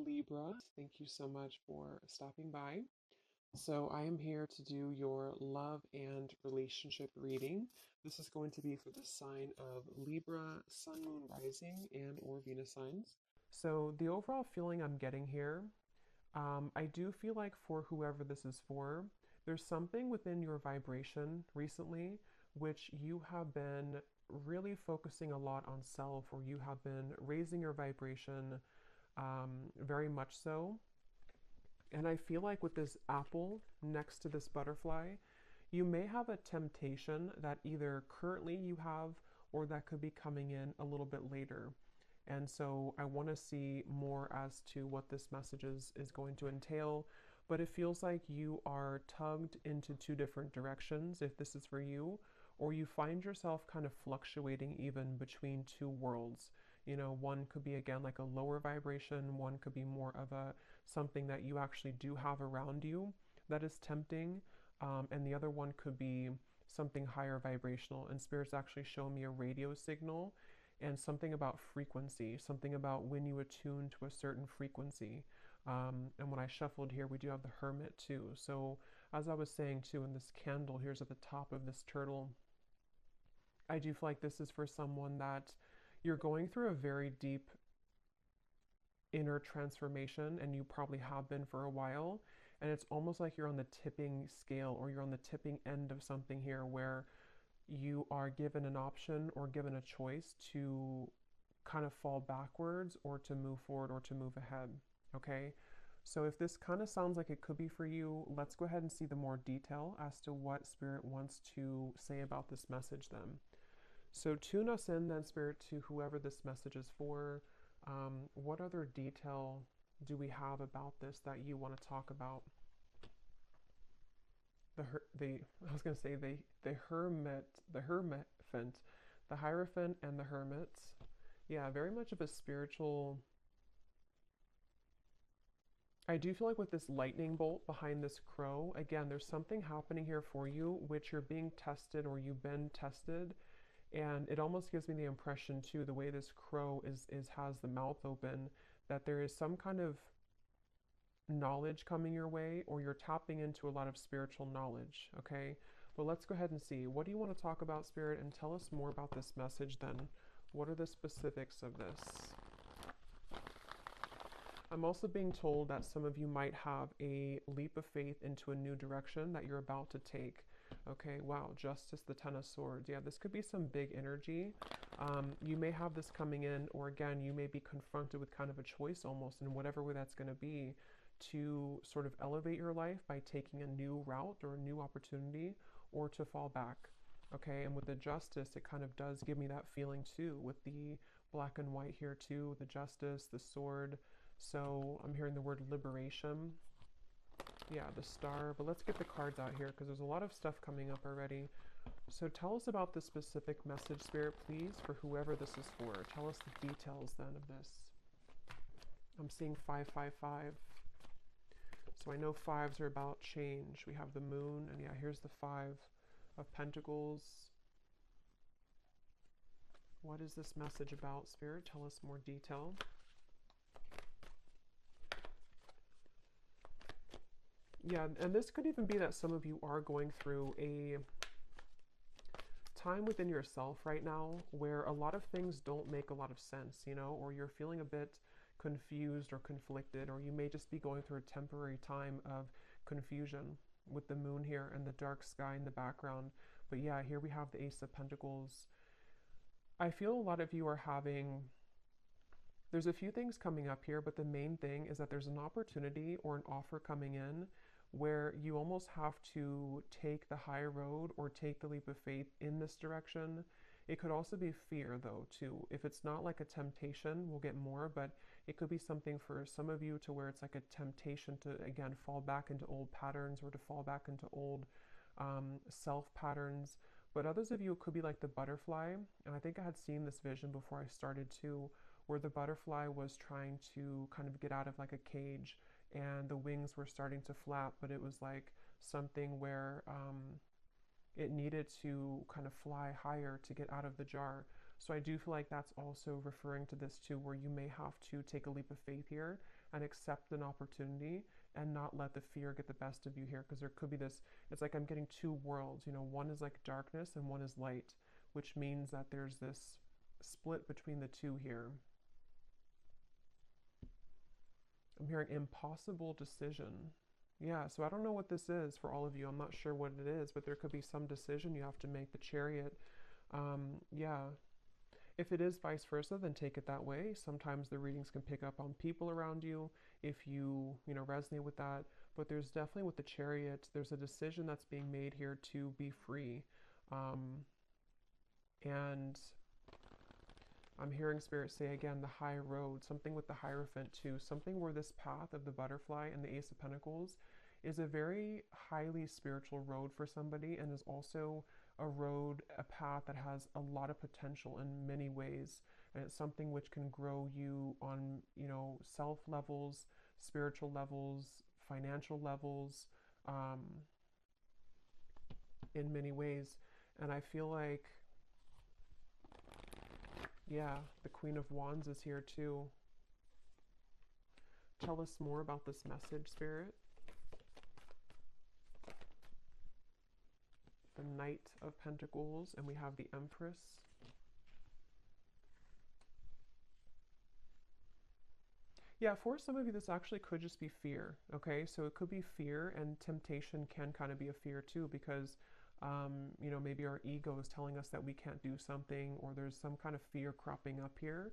Libra. Thank you so much for stopping by. So, I am here to do your love and relationship reading. This is going to be for the sign of Libra, Sun, Moon, Rising, and or Venus signs. So, the overall feeling I'm getting here, I do feel like for whoever this is for, there's something within your vibration recently which you have been really focusing a lot on self, or you have been raising your vibration very much so. And I feel like with this apple next to this butterfly, you may have a temptation that either currently you have or that could be coming in a little bit later. And so I want to see more as to what this message is going to entail. But it feels like you are tugged into two different directions if this is for you, or you find yourself kind of fluctuating even between two worlds. You know, one could be again like a lower vibration, one could be more of a something that you actually do have around you that is tempting, and the other one could be something higher vibrational. And Spirit's actually showing me a radio signal and something about frequency, something about when you attune to a certain frequency. And when I shuffled here, we do have the Hermit too. So, as I was saying too, in this candle, here's at the top of this turtle, I do feel like this is for someone that you're going through a very deep inner transformation, and you probably have been for a while. And it's almost like you're on the tipping scale, or you're on the tipping end of something here where you are given an option or given a choice to kind of fall backwards or to move forward or to move ahead. Okay. So if this kind of sounds like it could be for you, let's go ahead and see the more detail as to what Spirit wants to say about this message then. So tune us in then, Spirit, to whoever this message is for. What other detail do we have about this that you want to talk about? I was gonna say the hermit, the hermit, the Hierophant and the Hermit. Yeah, very much of a spiritual. I do feel like with this lightning bolt behind this crow, again, there's something happening here for you, which you're being tested or you've been tested. And it almost gives me the impression too, the way this crow is has the mouth open, that there is some kind of knowledge coming your way, or you're tapping into a lot of spiritual knowledge. Okay, but let's go ahead and see, what do you want to talk about, Spirit, and tell us more about this message then. What are the specifics of this? I'm also being told that some of you might have a leap of faith into a new direction that you're about to take. Okay, wow, Justice, the Ten of Swords. Yeah, this could be some big energy. You may have this coming in, or again, you may be confronted with kind of a choice almost in whatever way that's going to be, to sort of elevate your life by taking a new route or a new opportunity, or to fall back. Okay, and with the Justice, it kind of does give me that feeling too, with the black and white here too, the Justice, the Sword. So I'm hearing the word liberation. Yeah, the Star. But let's get the cards out here because there's a lot of stuff coming up already. So tell us about the specific message, Spirit, please, for whoever this is for. Tell us the details then of this. I'm seeing 555. So I know fives are about change. We have the Moon, and yeah, here's the Five of Pentacles. What is this message about, Spirit? Tell us more detail. Yeah, and this could even be that some of you are going through a time within yourself right now where a lot of things don't make a lot of sense, you know, or you're feeling a bit confused or conflicted, or you may just be going through a temporary time of confusion with the Moon here and the dark sky in the background. But yeah, here we have the Ace of Pentacles. I feel a lot of you are having, there's a few things coming up here, but the main thing is that there's an opportunity or an offer coming in where you almost have to take the high road or take the leap of faith in this direction. It could also be fear though too. If it's not like a temptation, we'll get more, but it could be something for some of you to where it's like a temptation to again fall back into old patterns, or to fall back into old self patterns. But others of you, it could be like the butterfly. And I think I had seen this vision before I started too, where the butterfly was trying to kind of get out of like a cage, and the wings were starting to flap, but it was like something where it needed to kind of fly higher to get out of the jar. So I do feel like that's also referring to this too, where you may have to take a leap of faith here and accept an opportunity and not let the fear get the best of you here, because there could be this, it's like I'm getting two worlds, you know, one is like darkness and one is light, which means that there's this split between the two here. I'm hearing impossible decision. Yeah, so I don't know what this is for all of you. I'm not sure what it is, but there could be some decision you have to make. The Chariot. Yeah. If it is vice versa, then take it that way. Sometimes the readings can pick up on people around you if you know, resonate with that. But there's definitely with the Chariot, there's a decision that's being made here to be free. And I'm hearing Spirit say again, the high road, something with the Hierophant too, something where this path of the butterfly and the Ace of Pentacles is a very highly spiritual road for somebody, and is also a road, a path that has a lot of potential in many ways. And it's something which can grow you on, you know, self levels, spiritual levels, financial levels, in many ways. And I feel like, yeah, the Queen of Wands is here too. Tell us more about this message, Spirit. The Knight of Pentacles, and we have the Empress. Yeah, for some of you, this actually could just be fear, okay? So it could be fear, and temptation can kind of be a fear too, because, you know, maybe our ego is telling us that we can't do something, or there's some kind of fear cropping up here.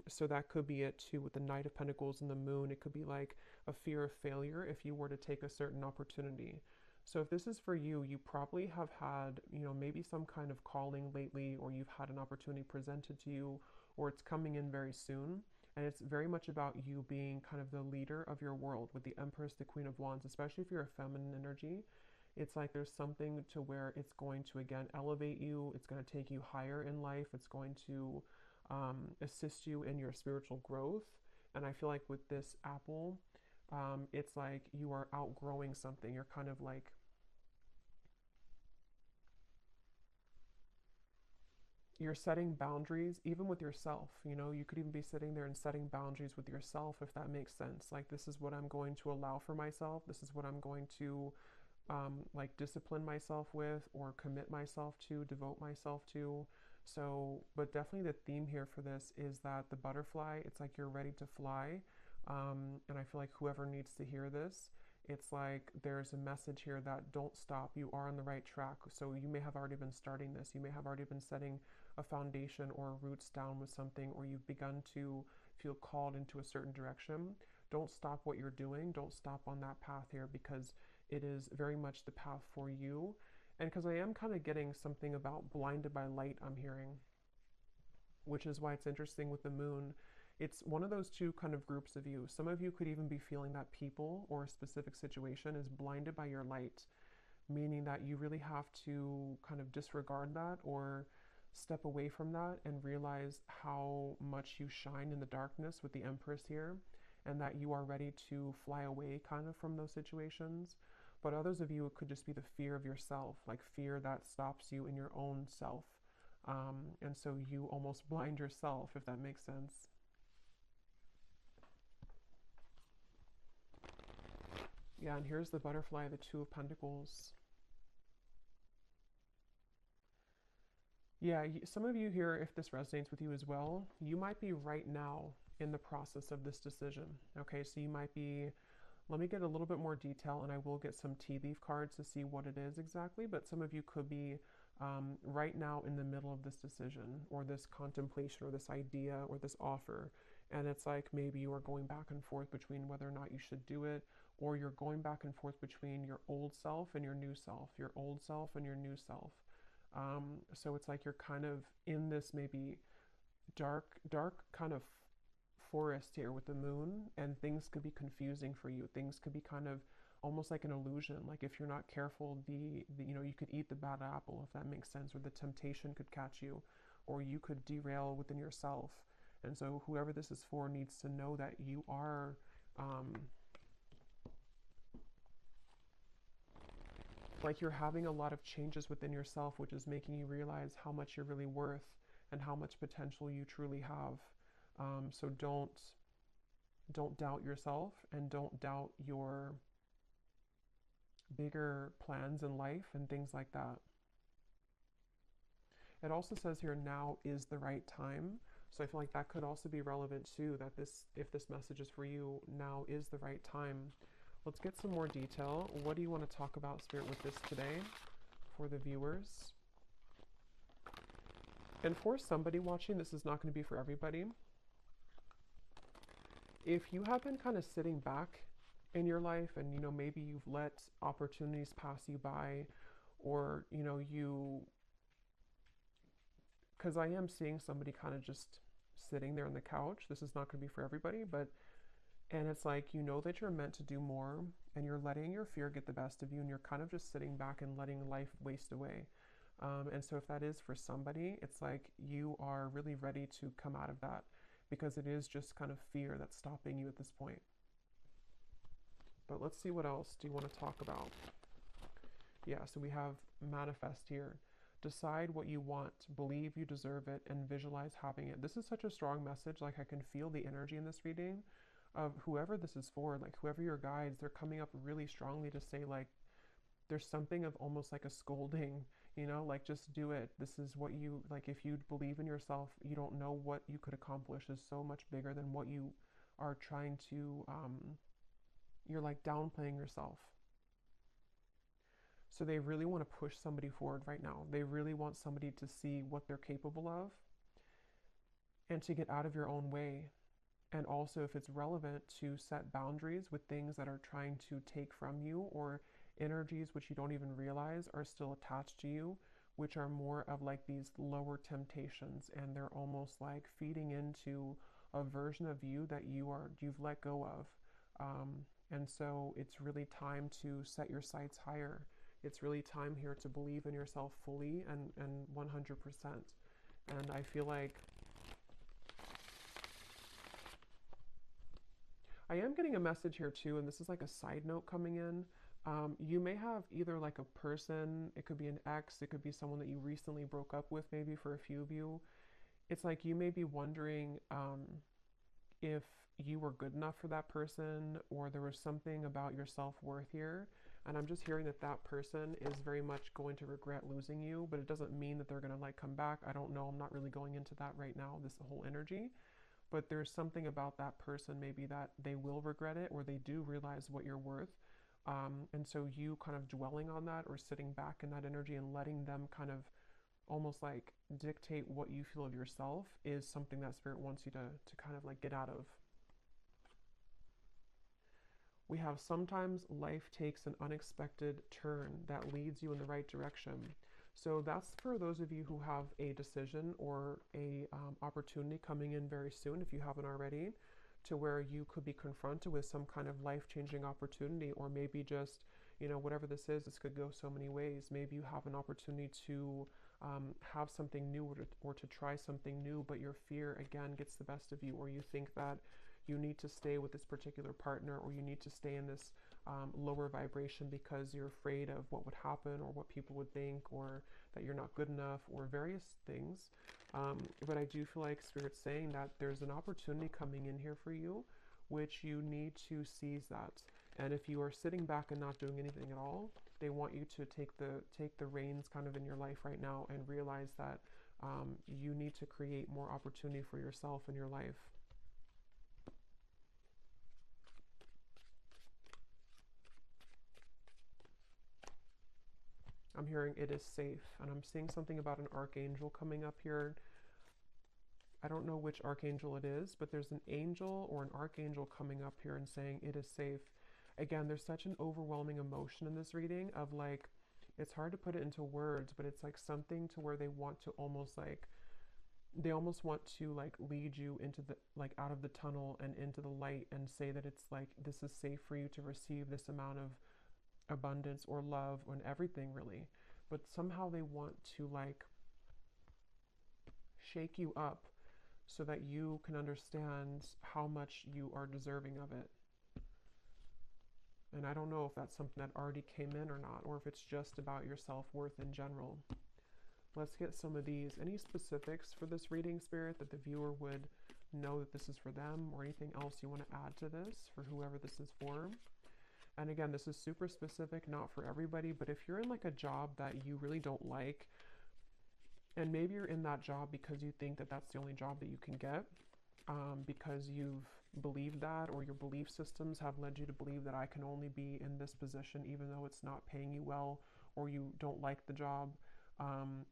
So that could be it too with the Knight of Pentacles and the Moon. It could be like a fear of failure if you were to take a certain opportunity. So if this is for you, you probably have had, you know, maybe some kind of calling lately, or you've had an opportunity presented to you, or it's coming in very soon. And it's very much about you being kind of the leader of your world with the Empress, the Queen of Wands, especially if you're a feminine energy. It's like there's something to where it's going to, again, elevate you. It's going to take you higher in life. It's going to assist you in your spiritual growth. And I feel like with this apple, it's like you are outgrowing something. You're kind of like, you're setting boundaries even with yourself. You know, you could even be sitting there and setting boundaries with yourself, if that makes sense. Like, this is what I'm going to allow for myself. This is what I'm going to like discipline myself with, or commit myself to, devote myself to. So, but definitely the theme here for this is that the butterfly, it's like you're ready to fly. And I feel like whoever needs to hear this, it's like there's a message here that don't stop. You are on the right track. So you may have already been starting this. You may have already been setting a foundation or roots down with something, or you've begun to feel called into a certain direction. Don't stop what you're doing. Don't stop on that path here, because it is very much the path for you. And because I am kind of getting something about blinded by light, I'm hearing, which is why it's interesting with the Moon. It's one of those two kind of groups of you. Some of you could even be feeling that people or a specific situation is blinded by your light, meaning that you really have to kind of disregard that, or step away from that and realize how much you shine in the darkness with the Empress here, and that you are ready to fly away kind of from those situations. But others of you, it could just be the fear of yourself, like fear that stops you in your own self. And so you almost blind yourself, if that makes sense. Yeah, and here's the butterfly, the Two of Pentacles. Yeah, some of you here, if this resonates with you as well, you might be right now in the process of this decision. Okay, so you might be, let me get a little bit more detail, and I will get some tea leaf cards to see what it is exactly, but some of you could be right now in the middle of this decision, or this contemplation, or this idea, or this offer. And it's like maybe you are going back and forth between whether or not you should do it, or you're going back and forth between your old self and your new self, your old self and your new self. So it's like you're kind of in this maybe dark kind of forest here with the Moon, and things could be confusing for you. Things could be kind of almost like an illusion. Like if you're not careful, the you know, you could eat the bad apple, if that makes sense, or the temptation could catch you, or you could derail within yourself. And so whoever this is for needs to know that you are like you're having a lot of changes within yourself, which is making you realize how much you're really worth, and how much potential you truly have. So don't doubt yourself, and don't doubt your bigger plans in life and things like that. It also says here, now is the right time. So I feel like that could also be relevant too, that if this message is for you, now is the right time. Let's get some more detail. What do you want to talk about, Spirit, with this today for the viewers? And for somebody watching, this is not going to be for everybody. If you have been kind of sitting back in your life and, maybe you've let opportunities pass you by, or, because I am seeing somebody kind of just sitting there on the couch. This is not going to be for everybody, and it's like, that you're meant to do more, and you're letting your fear get the best of you, and you're kind of just sitting back and letting life waste away. And so if that is for somebody, it's like you are really ready to come out of that, because it is just kind of fear that's stopping you at this point. But let's see, what else do you want to talk about? Yeah, so we have manifest here. Decide what you want, believe you deserve it, and visualize having it. This is such a strong message. Like, I can feel the energy in this reading of whoever this is for, like whoever your guides, they're coming up really strongly to say, like, there's something of almost like a scolding, like, just do it. This is what you, like, if you believe in yourself, you don't know what you could accomplish is so much bigger than what you are trying to, you're like downplaying yourself. So they really want to push somebody forward right now. They really want somebody to see what they're capable of and to get out of your own way. And also, if it's relevant, to set boundaries with things that are trying to take from you, or energies which you don't even realize are still attached to you, which are more of like these lower temptations, and they're almost like feeding into a version of you that you've let go of. And so it's really time to set your sights higher. It's really time here to believe in yourself fully and 100%. And I feel like I am getting a message here too, and this is like a side note coming in. You may have either like a person, it could be an ex, it could be someone that you recently broke up with, maybe for a few of you. It's like you may be wondering if you were good enough for that person, or there was something about your self-worth here. And I'm just hearing that that person is very much going to regret losing you, but it doesn't mean that they're going to like come back. I don't know. I'm not really going into that right now, this whole energy. But there's something about that person maybe that they will regret it, or they do realize what you're worth. And so you kind of dwelling on that, or sitting back in that energy and letting them kind of almost like dictate what you feel of yourself, is something that Spirit wants you to kind of like get out of. We have, sometimes life takes an unexpected turn that leads you in the right direction. So that's for those of you who have a decision or a opportunity coming in very soon, if you haven't already, to where you could be confronted with some kind of life-changing opportunity, or maybe just, whatever this is, this could go so many ways. Maybe you have an opportunity to have something new, or to try something new, but your fear again gets the best of you, or you think that you need to stay with this particular partner, or you need to stay in this lower vibration because you're afraid of what would happen, or what people would think, or that you're not good enough, or various things. But I do feel like Spirit's saying that there's an opportunity coming in here for you, which you need to seize that. And if you are sitting back and not doing anything at all, they want you to take the reins kind of in your life right now, and realize that you need to create more opportunity for yourself in your life. I'm hearing it is safe, and I'm seeing something about an archangel coming up here. I don't know which archangel it is, but there's an angel or an archangel coming up here and saying it is safe. Again, there's such an overwhelming emotion in this reading of like, it's hard to put it into words, but it's like something to where they want to almost like, they almost want to like lead you into the, like out of the tunnel and into the light, and say that it's like, this is safe for you to receive this amount of abundance or love and everything really. But somehow they want to like shake you up so that you can understand how much you are deserving of it. And I don't know if that's something that already came in or not, or if it's just about your self-worth in general. Let's get some of these. Any specifics for this reading, Spirit, that the viewer would know that this is for them, or anything else you want to add to this for whoever this is for? And again, this is super specific, not for everybody, but if you're in like a job that you really don't like, and maybe you're in that job because you think that that's the only job that you can get, because you've believed that, or your belief systems have led you to believe that I can only be in this position even though it's not paying you well, or you don't like the job.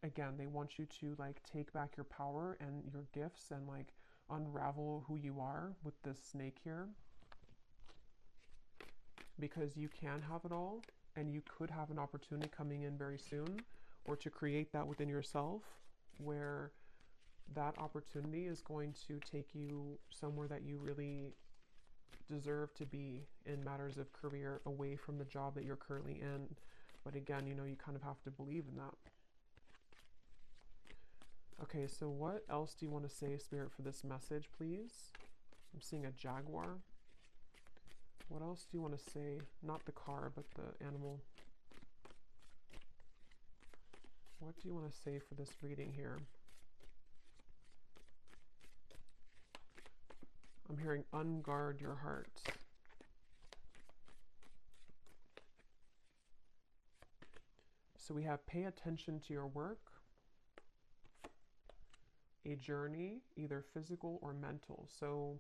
Again, they want you to like take back your power and your gifts and like unravel who you are with this snake here, because you can have it all, and you could have an opportunity coming in very soon, or to create that within yourself, where that opportunity is going to take you somewhere that you really deserve to be in matters of career, away from the job that you're currently in. But again, you know, you kind of have to believe in that. Okay, so what else do you want to say, Spirit, for this message, please? I'm seeing a jaguar. What else do you want to say? Not the car, but the animal. What do you want to say for this reading here? I'm hearing unguard your heart. So we have pay attention to your work, a journey, either physical or mental. So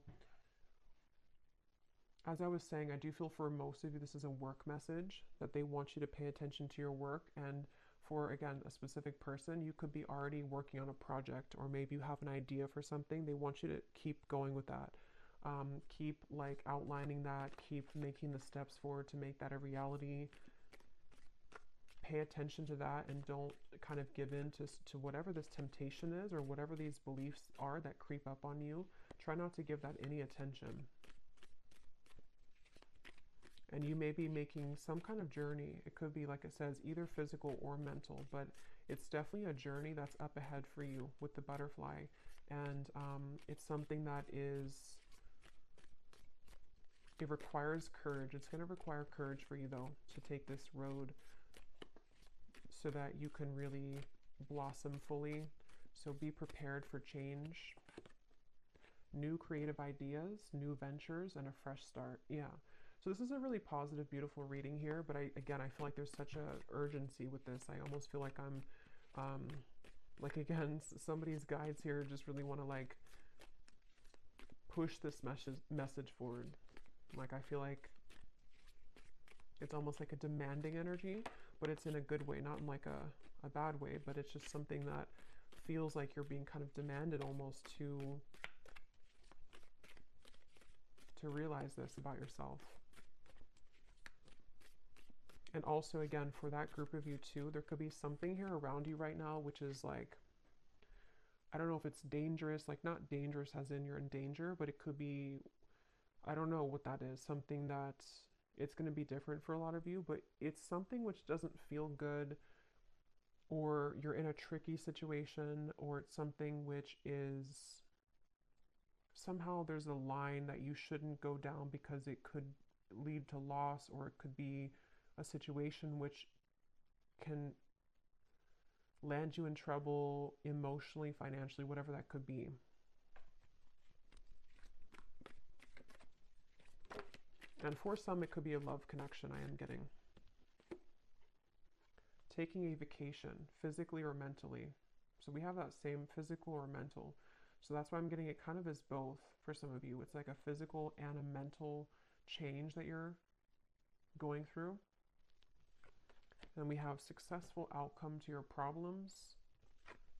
as I was saying, I do feel for most of you, this is a work message, that they want you to pay attention to your work. And for, again, a specific person, you could be already working on a project, or maybe you have an idea for something. They want you to keep going with that. Keep like outlining that, keep making the steps forward to make that a reality. Pay attention to that, and don't kind of give in to whatever this temptation is, or whatever these beliefs are that creep up on you. Try not to give that any attention. And you may be making some kind of journey. It could be, like it says, either physical or mental, but it's definitely a journey that's up ahead for you with the butterfly. And it's something that is, it requires courage. It's going to require courage for you, though, to take this road so that you can really blossom fully. So be prepared for change, new creative ideas, new ventures, and a fresh start. Yeah. So this is a really positive, beautiful reading here, but I feel like there's such a urgency with this. I almost feel like I'm, like, again, somebody's guides here just really want to like push this message forward. Like, I feel like it's almost like a demanding energy, but it's in a good way, not in like a bad way, but it's just something that feels like you're being kind of demanded almost to realize this about yourself. And also, again, for that group of you too, there could be something here around you right now which is like, I don't know if it's dangerous, like not dangerous as in you're in danger, but it could be, I don't know what that is, something that it's going to be different for a lot of you, but it's something which doesn't feel good, or you're in a tricky situation, or it's something which is somehow there's a line that you shouldn't go down because it could lead to loss, or it could be a situation which can land you in trouble emotionally, financially, whatever that could be. And for some, it could be a love connection, I am getting. Taking a vacation, physically or mentally. So we have that same physical or mental. So that's why I'm getting it kind of as both for some of you. It's like a physical and a mental change that you're going through. Then we have successful outcome to your problems.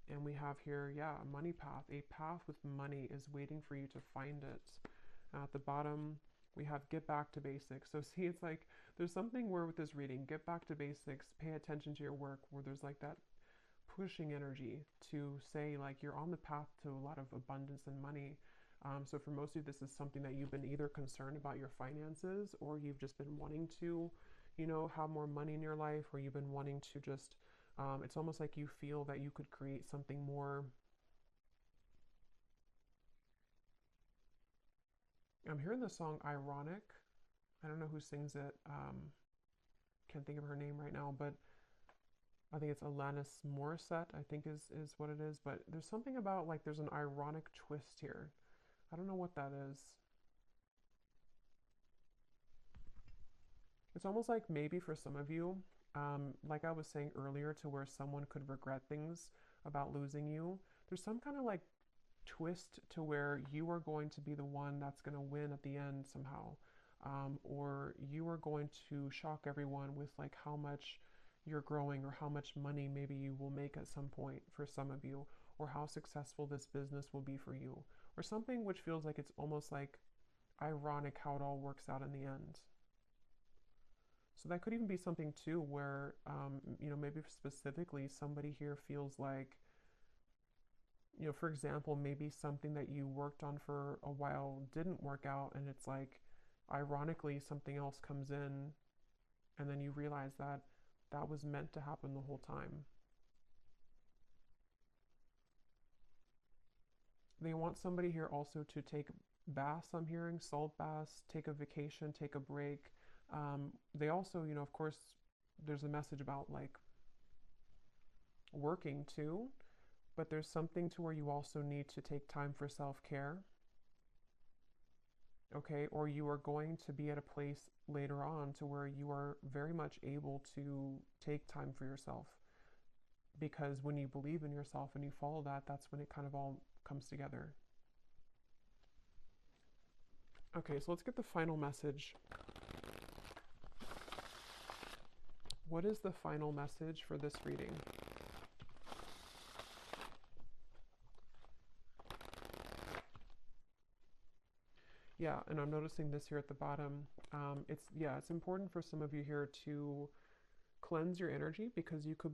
And we have here, yeah, a money path. A path with money is waiting for you to find it. At the bottom, we have get back to basics. So see, it's like there's something where with this reading, get back to basics, pay attention to your work, where there's like that pushing energy to say like you're on the path to a lot of abundance and money. So for most of you, this is something that you've been either concerned about your finances, or you've just been wanting to, you know, have more money in your life, or you've been wanting to just, it's almost like you feel that you could create something more. I'm hearing the song Ironic. I don't know who sings it. Can't think of her name right now, but I think it's Alanis Morissette, I think is what it is. But there's something about like there's an ironic twist here. I don't know what that is. It's almost like maybe for some of you, like I was saying earlier, to where someone could regret things about losing you. There's some kind of like twist to where you are going to be the one that's going to win at the end somehow. Or you are going to shock everyone with like how much you're growing, or how much money maybe you will make at some point for some of you, or how successful this business will be for you, or something which feels like it's almost like ironic how it all works out in the end. So that could even be something too where, maybe specifically somebody here feels like, for example, maybe something that you worked on for a while didn't work out, and it's like, ironically, something else comes in, and then you realize that that was meant to happen the whole time. They want somebody here also to take baths, I'm hearing, salt baths, take a vacation, take a break. They also, of course, there's a message about like working too, but there's something to where you also need to take time for self-care, okay? Or you are going to be at a place later on to where you are very much able to take time for yourself, because when you believe in yourself and you follow that, that's when it kind of all comes together. Okay, so let's get the final message. What is the final message for this reading? Yeah, and I'm noticing this here at the bottom. It's important for some of you here to cleanse your energy, because you could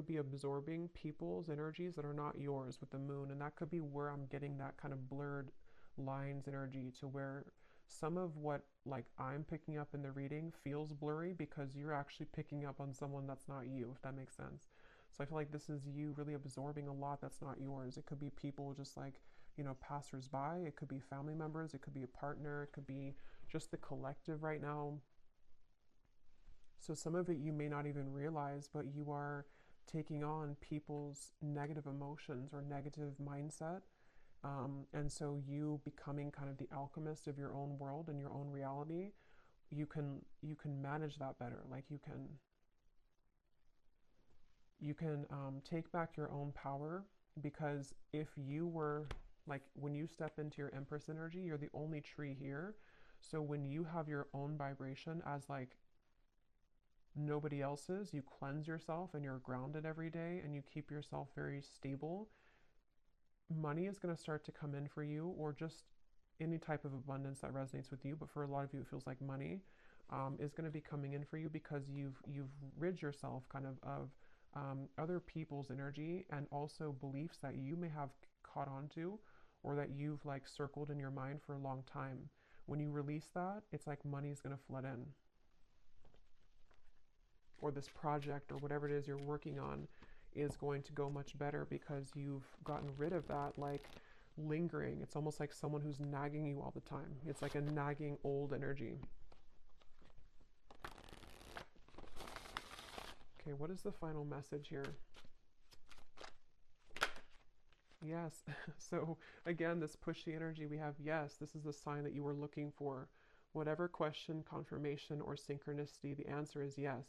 be absorbing people's energies that are not yours with the moon, and that could be where I'm getting that kind of blurred lines energy, to where some of what like I'm picking up in the reading feels blurry because you're actually picking up on someone that's not you, if that makes sense. So I feel like this is you really absorbing a lot that's not yours. It could be people just like, passers-by, it could be family members, it could be a partner, it could be just the collective right now. So some of it you may not even realize, but you are taking on people's negative emotions or negative mindset. And so you becoming kind of the alchemist of your own world and your own reality, you can manage that better. Like you can take back your own power, because if you were like, when you step into your Empress energy, you're the only tree here. So when you have your own vibration as like nobody else's, you cleanse yourself and you're grounded every day and you keep yourself very stable, money is going to start to come in for you, or just any type of abundance that resonates with you. But for a lot of you, it feels like money is going to be coming in for you, because you've rid yourself kind of other people's energy, and also beliefs that you may have caught on to, or that you've like circled in your mind for a long time. When you release that, it's like money is going to flood in, or this project or whatever it is you're working on is going to go much better, because you've gotten rid of that like lingering. It's almost like someone who's nagging you all the time. It's like a nagging old energy. Okay, what is the final message here? Yes. So again, this pushy energy, we have yes, this is the sign that you were looking for. Whatever question, confirmation, or synchronicity, the answer is yes.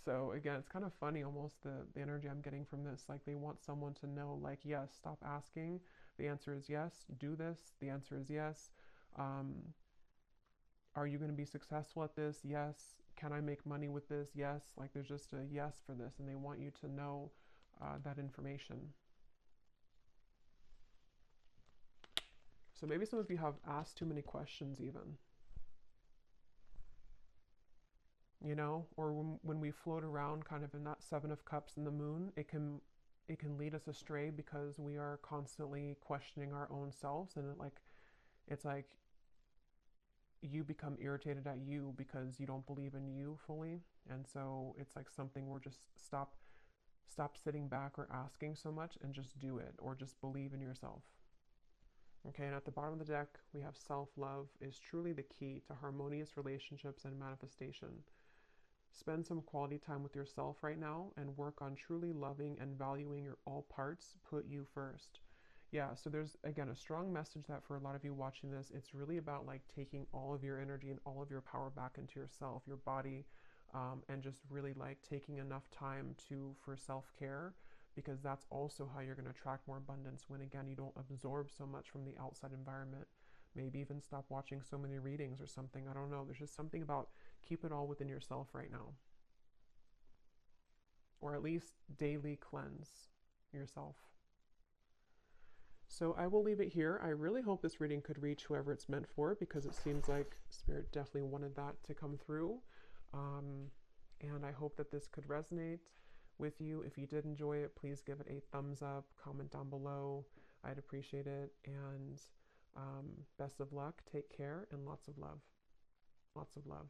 So again, it's kind of funny almost the energy I'm getting from this. Like they want someone to know, like, yes, stop asking. The answer is yes. Do this. The answer is yes. Um, are you going to be successful at this? Yes. Can I make money with this? Yes. Like there's just a yes for this, and they want you to know that information. So maybe some of you have asked too many questions even, or when we float around kind of in that Seven of Cups in the moon, it can lead us astray, because we are constantly questioning our own selves, and it's like you become irritated at you because you don't believe in you fully. And so it's like something where just stop sitting back or asking so much, and just do it, or just believe in yourself. Okay, and at the bottom of the deck, we have self-love is truly the key to harmonious relationships and manifestation. spend some quality time with yourself right now and work on truly loving and valuing your all parts. Put you first. Yeah, so there's again a strong message that for a lot of you watching this, it's really about like taking all of your energy and all of your power back into yourself, your body, and just really like taking enough time to for self-care, because that's also how you're going to attract more abundance when again you don't absorb so much from the outside environment. Maybe even stop watching so many readings or something. I don't know. There's just something about keep it all within yourself right now, or at least daily cleanse yourself. So I will leave it here. I really hope this reading could reach whoever it's meant for, because it seems like Spirit definitely wanted that to come through. And I hope that this could resonate with you. If you did enjoy it, please give it a thumbs up, comment down below. I'd appreciate it. And best of luck. Take care and lots of love. Lots of love.